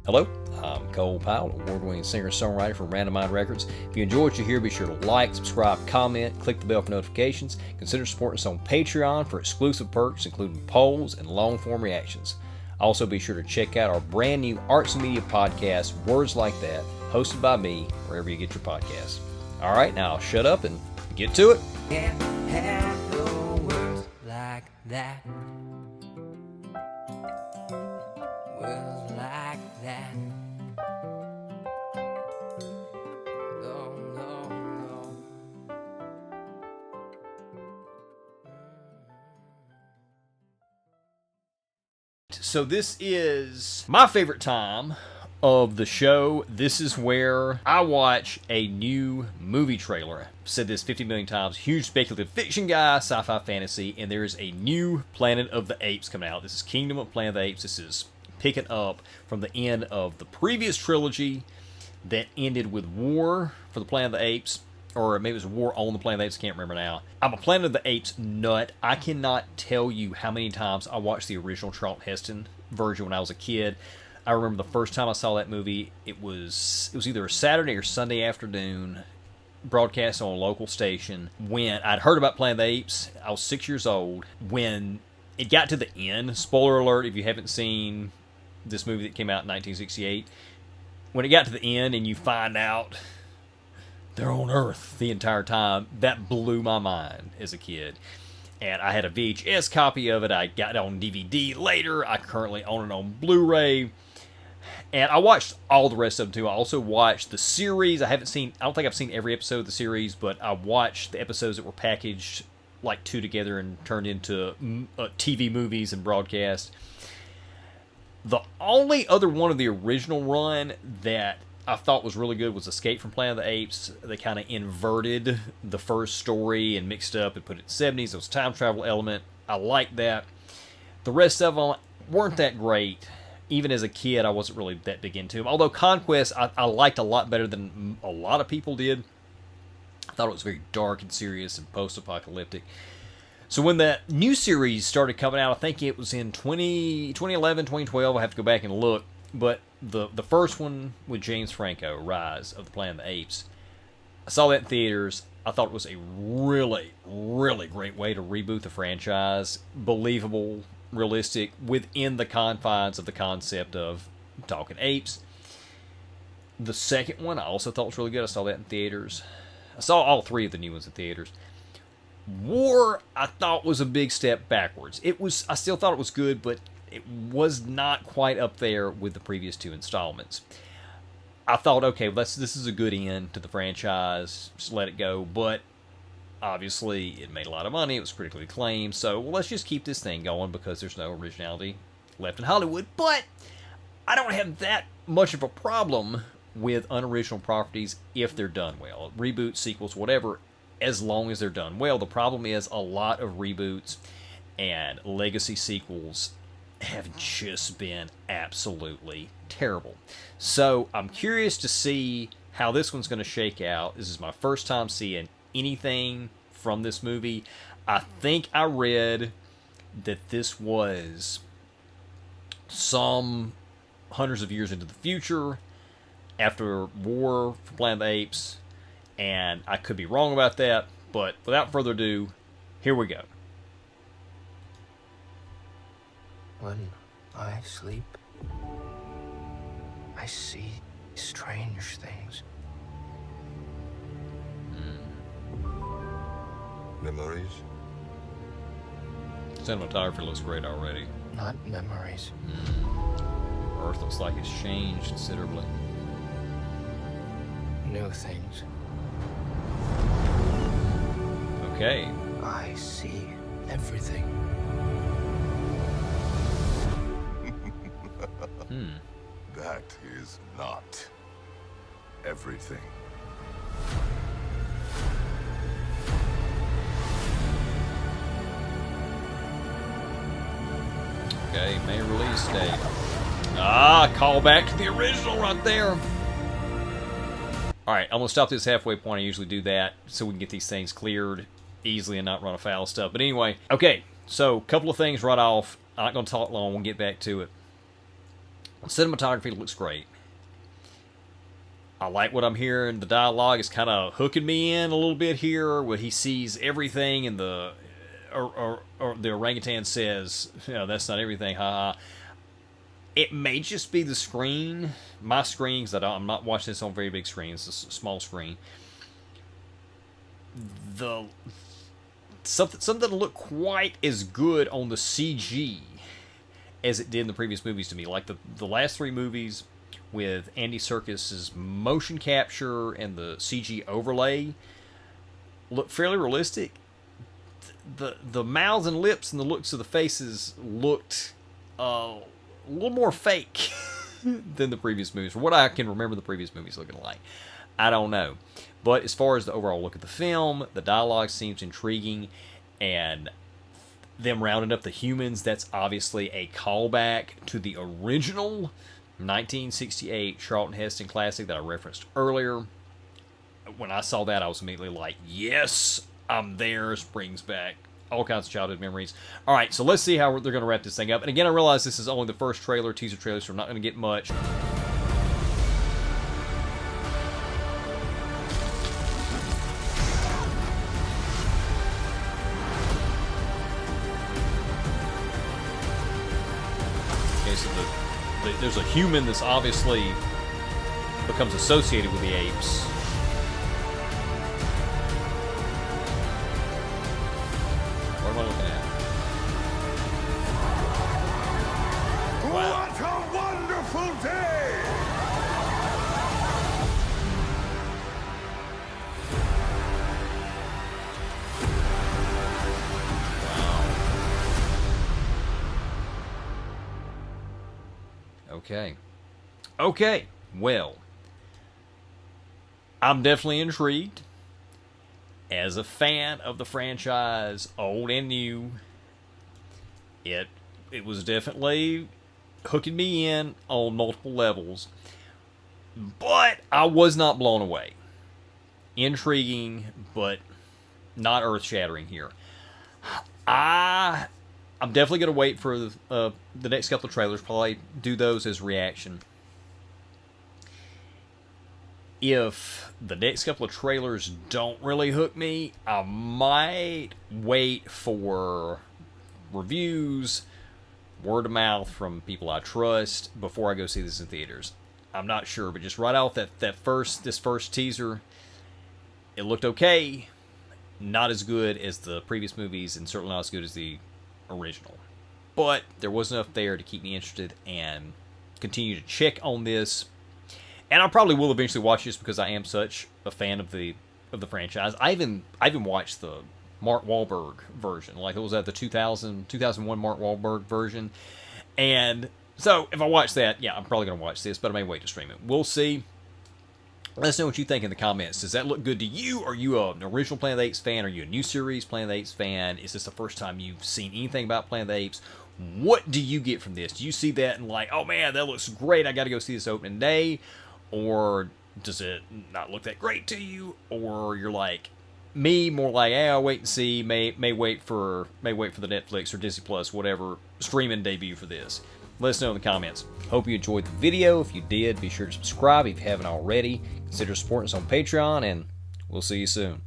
Hello, I'm Cole Powell, award-winning singer-songwriter from Random Mind Records. If you enjoy what you hear, be sure to like, subscribe, comment, click the bell for notifications. Consider supporting us on Patreon for exclusive perks, including polls and long-form reactions. Also, be sure to check out our brand new arts and media podcast, Words Like That, hosted by me, wherever you get your podcasts. All right, now I'll shut up and get to it. Can't handle words like that. Words like that. No, no, no. So this is my favorite time of the show. This is where I watch a new movie trailer. I've said this 50 million times. Huge speculative fiction guy, sci-fi fantasy, and there is a new Planet of the Apes coming out. This is Kingdom of Planet of the Apes. This is picking up from the end of the previous trilogy that ended with War for the Planet of the Apes, or maybe it was War on the Planet of the Apes, I can't remember now. I'm a Planet of the Apes nut. I cannot tell you how many times I watched the original Charlton Heston version when I was a kid. I remember the first time I saw that movie, it was either a Saturday or Sunday afternoon, broadcast on a local station. When I'd heard about Planet of the Apes, I was 6 years old. When it got to the end, spoiler alert if you haven't seen this movie that came out in 1968, when it got to the end and you find out they're on Earth the entire time, that blew my mind as a kid. And I had a VHS copy of it. I got it on DVD later. I currently own it on Blu-ray. And I watched all the rest of them too. I also watched the series. I don't think I've seen every episode of the series, but I watched the episodes that were packaged like two together and turned into TV movies and broadcast. The only other one of the original run that I thought was really good was Escape from Planet of the Apes. They kind of inverted the first story and mixed up and put it in the 70s. There was a time travel element. I liked that. The rest of them weren't that great. Even as a kid, I wasn't really that big into them. Although Conquest, I liked a lot better than a lot of people did. I thought it was very dark and serious and post-apocalyptic. So when the new series started coming out, I think it was in 2011, 2012. I have to go back and look. But the first one with James Franco, Rise of the Planet of the Apes, I saw that in theaters. I thought it was a really, really great way to reboot the franchise. Believable, realistic, within the confines of the concept of talking apes. The second one I also thought was really good. I saw that in theaters. I saw all three of the new ones in theaters. War, I thought, was a big step backwards. I still thought it was good, but it was not quite up there with the previous two installments. I thought, okay, well, this is a good end to the franchise. Just let it go. But obviously, it made a lot of money. It was critically acclaimed. So, well, let's just keep this thing going because there's no originality left in Hollywood. But I don't have that much of a problem with unoriginal properties if they're done well. Reboots, sequels, whatever, as long as they're done well. The problem is a lot of reboots and legacy sequels have just been absolutely terrible. So I'm curious to see how this one's going to shake out. This is my first time seeing anything from this movie. I think I read that this was some hundreds of years into the future after War for Planet of the Apes, and I could be wrong about that, but without further ado, here we go. When I sleep, I see strange things. Memories? Cinematography looks great already. Not memories. Earth looks like it's changed considerably. New things. Okay. I see everything. That is not everything. Okay, May release date. Call back to the original right there. Alright, I'm going to stop this halfway point. I usually do that so we can get these things cleared easily and not run afoul of stuff. But anyway, okay, so a couple of things right off. I'm not going to talk long. We'll get back to it. Cinematography looks great. I like what I'm hearing. The dialogue is kind of hooking me in a little bit here, where he sees everything, and the orangutan says, that's not everything, haha. It may just be the screen, my screen, because I'm not watching this on a very big screen. It's a small screen. Something doesn't look quite as good on the CG as it did in the previous movies to me. Like the last 3 movies with Andy Serkis's motion capture and the CG overlay look fairly realistic. The mouths and lips and the looks of the faces looked a little more fake than the previous movies. From what I can remember the previous movies looking like. I don't know. But as far as the overall look of the film, the dialogue seems intriguing, and them rounding up the humans, that's obviously a callback to the original 1968 Charlton Heston classic that I referenced earlier. When I saw that, I was immediately like, yes, I'm there. Brings back all kinds of childhood memories. All right, so let's see how they're going to wrap this thing up. And again, I realize this is only the first teaser trailer, so we're not going to get much. Okay, so there's a human that's obviously becomes associated with the apes. What am I looking at? What a wonderful day! Okay. Okay. Well, I'm definitely intrigued. As a fan of the franchise, old and new, it was definitely hooking me in on multiple levels. But I was not blown away. Intriguing, but not earth-shattering here. I'm definitely going to wait for the next couple of trailers, probably do those as reaction. If the next couple of trailers don't really hook me, I might wait for reviews, word of mouth from people I trust before I go see this in theaters. I'm not sure, but just right off this first teaser, it looked okay. Not as good as the previous movies, and certainly not as good as the original. But there was enough there to keep me interested and continue to check on this. And I probably will eventually watch this because I am such a fan of the franchise. I even watched the Mark Wahlberg version. Like, it was at the 2001 Mark Wahlberg version. And so if I watch that, yeah, I'm probably going to watch this, but I may wait to stream it. We'll see. Let us know what you think in the comments. Does that look good to you? Are you an original Planet of the Apes fan? Are you a new series Planet of the Apes fan? Is this the first time you've seen anything about Planet of the Apes? What do you get from this? Do you see that and like, oh man, that looks great, I got to go see this opening day? Or does it not look that great to you? Or you're like me, more like, I'll wait and see, may wait for the Netflix or Disney Plus, whatever, streaming debut for this. Let us know in the comments. Hope you enjoyed the video. If you did, be sure to subscribe if you haven't already. Consider supporting us on Patreon, and we'll see you soon.